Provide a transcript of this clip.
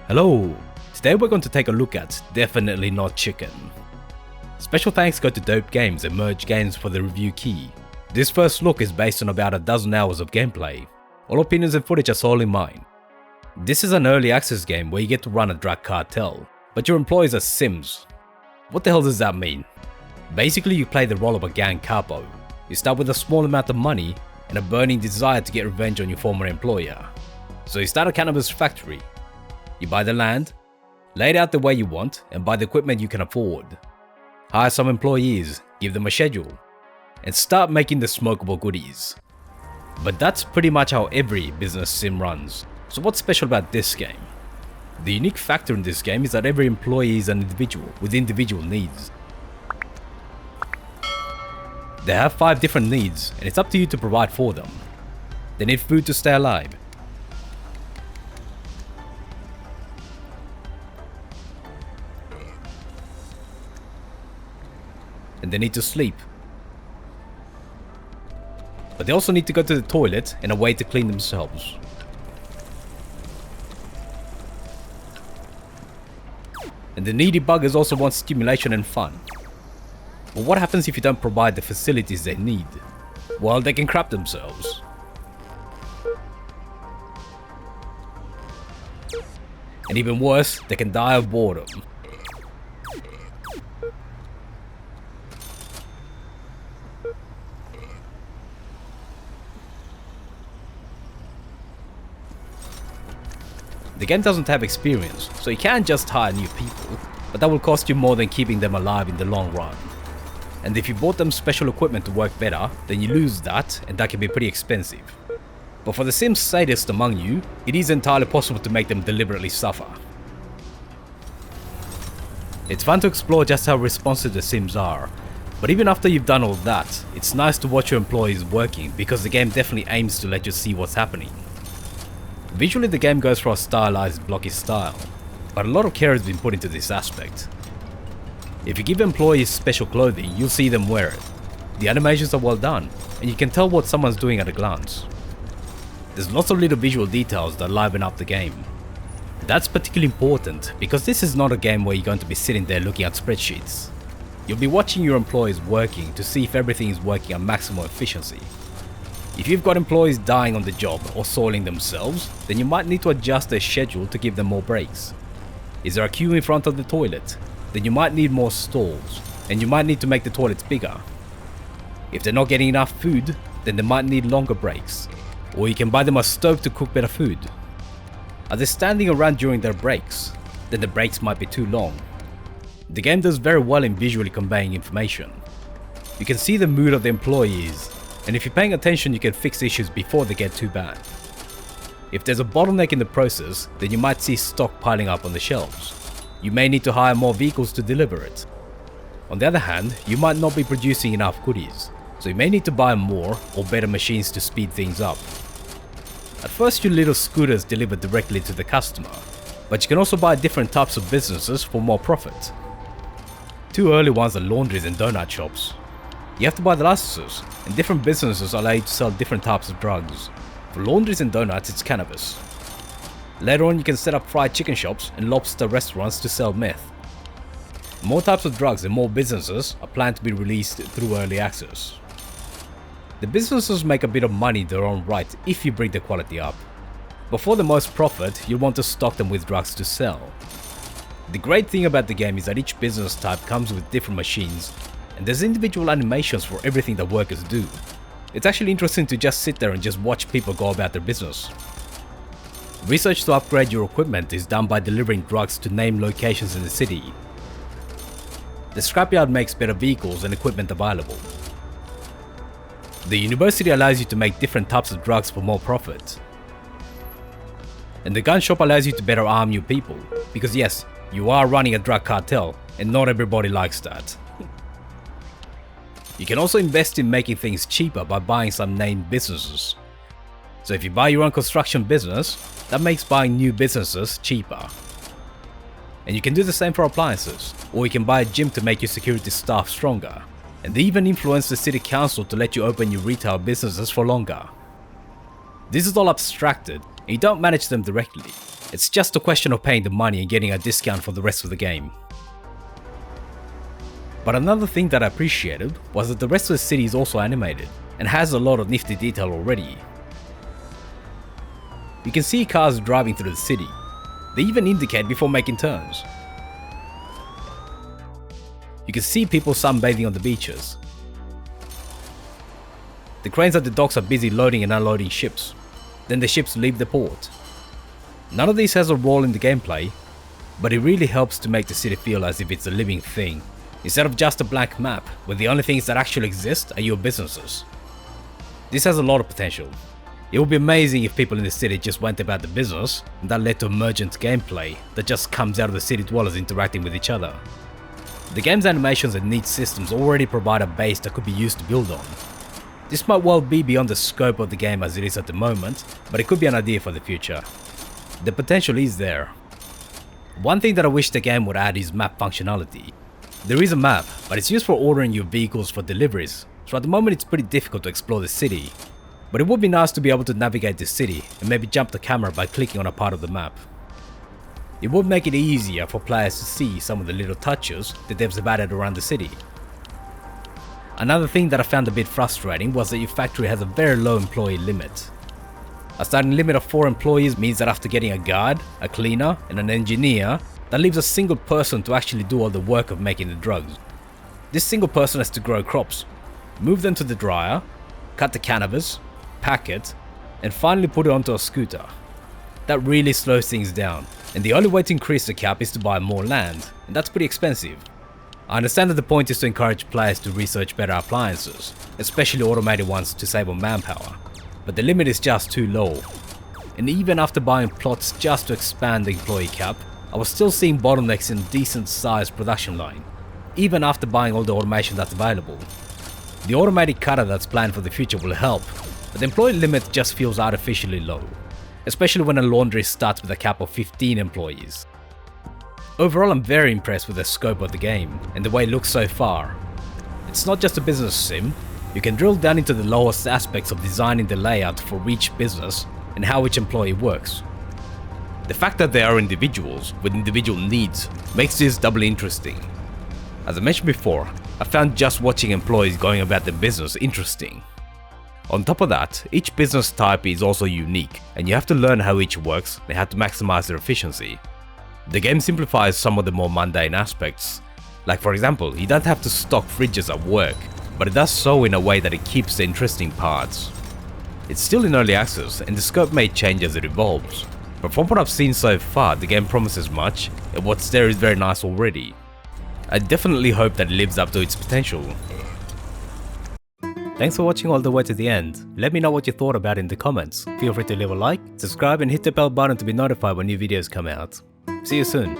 Hello! Today we're going to take a look at Definitely Not Chicken. Special thanks go to Dope Games and Merge Games for the review key. This first look is based on about a dozen hours of gameplay. All opinions and footage are solely mine. This is an early access game where you get to run a drug cartel, but your employees are Sims. What the hell does that mean? Basically you play the role of a gang capo. You start with a small amount of money and a burning desire to get revenge on your former employer. So you start a cannabis factory. You buy the land, lay it out the way you want, and buy the equipment you can afford. Hire some employees, give them a schedule, and start making the smokable goodies. But that's pretty much how every business sim runs. So what's special about this game? The unique factor in this game is that every employee is an individual with individual needs. They have 5 different needs, and it's up to you to provide for them. They need food to stay alive. And they need to sleep. But they also need to go to the toilet and a way to clean themselves. And the needy buggers also want stimulation and fun. But what happens if you don't provide the facilities they need? Well, they can crap themselves. And even worse, they can die of boredom. The game doesn't have experience, so you can't just hire new people, but that will cost you more than keeping them alive in the long run. And if you bought them special equipment to work better, then you lose that, and that can be pretty expensive. But for the Sims sadists among you, it is entirely possible to make them deliberately suffer. It's fun to explore just how responsive the Sims are, but even after you've done all that, it's nice to watch your employees working because the game definitely aims to let you see what's happening. Visually the game goes for a stylized blocky style, but a lot of care has been put into this aspect. If you give employees special clothing, you'll see them wear it. The animations are well done, and you can tell what someone's doing at a glance. There's lots of little visual details that liven up the game. That's particularly important because this is not a game where you're going to be sitting there looking at spreadsheets. You'll be watching your employees working to see if everything is working at maximum efficiency. If you've got employees dying on the job or soiling themselves, then you might need to adjust their schedule to give them more breaks. Is there a queue in front of the toilet? Then you might need more stalls, and you might need to make the toilets bigger. If they're not getting enough food, then they might need longer breaks, or you can buy them a stove to cook better food. Are they standing around during their breaks? Then the breaks might be too long. The game does very well in visually conveying information. You can see the mood of the employees, and if you're paying attention you can fix issues before they get too bad. If there's a bottleneck in the process, then you might see stock piling up on the shelves. You may need to hire more vehicles to deliver it. On the other hand, you might not be producing enough goodies, so you may need to buy more or better machines to speed things up. At first your little scooters deliver directly to the customer, but you can also buy different types of businesses for more profit. 2 early ones are laundries and donut shops. You have to buy the licenses, and different businesses allow you to sell different types of drugs. For laundries and donuts, it's cannabis. Later on, you can set up fried chicken shops and lobster restaurants to sell meth. More types of drugs and more businesses are planned to be released through early access. The businesses make a bit of money in their own right if you bring the quality up. But for the most profit, you'll want to stock them with drugs to sell. The great thing about the game is that each business type comes with different machines, and there's individual animations for everything that workers do. It's actually interesting to just sit there and just watch people go about their business. Research to upgrade your equipment is done by delivering drugs to named locations in the city. The scrapyard makes better vehicles and equipment available. The university allows you to make different types of drugs for more profit. And the gun shop allows you to better arm your people, because yes, you are running a drug cartel, and not everybody likes that. You can also invest in making things cheaper by buying some named businesses. So if you buy your own construction business, that makes buying new businesses cheaper. And you can do the same for appliances, or you can buy a gym to make your security staff stronger. And they even influence the city council to let you open your retail businesses for longer. This is all abstracted, and you don't manage them directly. It's just a question of paying the money and getting a discount for the rest of the game. But another thing that I appreciated was that the rest of the city is also animated and has a lot of nifty detail already. You can see cars driving through the city. They even indicate before making turns. You can see people sunbathing on the beaches. The cranes at the docks are busy loading and unloading ships. Then the ships leave the port. None of this has a role in the gameplay, but it really helps to make the city feel as if it's a living thing, instead of just a blank map where the only things that actually exist are your businesses. This has a lot of potential. It would be amazing if people in the city just went about the business, and that led to emergent gameplay that just comes out of the city dwellers interacting with each other. The game's animations and neat systems already provide a base that could be used to build on. This might well be beyond the scope of the game as it is at the moment, but it could be an idea for the future. The potential is there. One thing that I wish the game would add is map functionality. There is a map, but it's used for ordering your vehicles for deliveries, so at the moment it's pretty difficult to explore the city. But it would be nice to be able to navigate the city and maybe jump the camera by clicking on a part of the map. It would make it easier for players to see some of the little touches the devs have added around the city. Another thing that I found a bit frustrating was that your factory has a very low employee limit. A starting limit of 4 employees means that after getting a guard, a cleaner, and an engineer, that leaves a single person to actually do all the work of making the drugs. This single person has to grow crops, move them to the dryer, cut the cannabis, pack it, and finally put it onto a scooter. That really slows things down, and the only way to increase the cap is to buy more land, and that's pretty expensive. I understand that the point is to encourage players to research better appliances, especially automated ones to save on manpower, but the limit is just too low. And even after buying plots just to expand the employee cap, I was still seeing bottlenecks in a decent sized production line, even after buying all the automation that's available. The automated cutter that's planned for the future will help, but the employee limit just feels artificially low, especially when a laundry starts with a cap of 15 employees. Overall, I'm very impressed with the scope of the game and the way it looks so far. It's not just a business sim, you can drill down into the lowest aspects of designing the layout for each business and how each employee works. The fact that they are individuals with individual needs makes this doubly interesting. As I mentioned before, I found just watching employees going about their business interesting. On top of that, each business type is also unique, and you have to learn how each works and how to maximize their efficiency. The game simplifies some of the more mundane aspects. Like for example, you don't have to stock fridges at work, but it does so in a way that it keeps the interesting parts. It's still in early access, and the scope may change as it evolves, but from what I've seen so far, the game promises much, and what's there is very nice already. I definitely hope that it lives up to its potential. Thanks for watching all the way to the end. Let me know what you thought about it in the comments. Feel free to leave a like, subscribe and hit the bell button to be notified when new videos come out. See you soon.